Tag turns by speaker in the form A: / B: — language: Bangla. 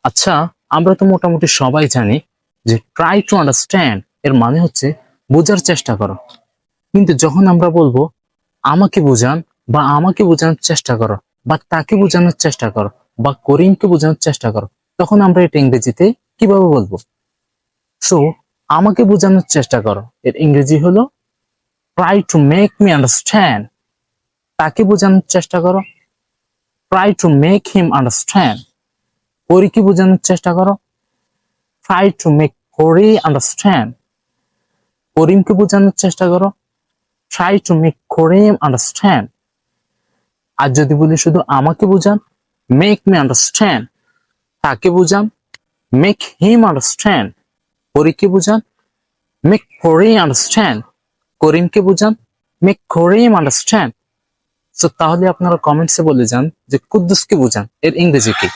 A: আচ্ছা, আমরা তো মোটামুটি সবাই জানি যে ট্রাই টু আন্ডারস্ট্যান্ড এর মানে হচ্ছে বোঝার চেষ্টা করো। কিন্তু যখন আমরা বলবো আমাকে বোঝান বা আমাকে বোঝানোর চেষ্টা করো বা তাকে বোঝানোর চেষ্টা করো বা করিমকে বোঝানোর চেষ্টা করো, তখন আমরা এটা ইংরেজিতে কিভাবে বলবো? সো আমাকে বোঝানোর চেষ্টা করো এর ইংরেজি হলো try to make me understand. তাকে বোঝানোর চেষ্টা করো, try to make him understand. করিকে বোঝানোর চেষ্টা করো, try to make Kori understand. করিমকে বোঝানোর চেষ্টা করো, try to make Karim understand. আর যদি বলি শুধু আমাকে বোঝান, মেক মি আন্ডারস্ট্যান্ড। তাকে বোঝান, মেক হিম আন্ডারস্ট্যান্ড। করিকে বোঝান, মেক করি আন্ডারস্ট্যান্ড। করিমকে বোঝান, মেক করিম আন্ডারস্ট্যান্ড। সো তাহলে আপনারা কমেন্টসে বলে যান যে কুদ্দুসকে বোঝান এর ইংরেজি কি।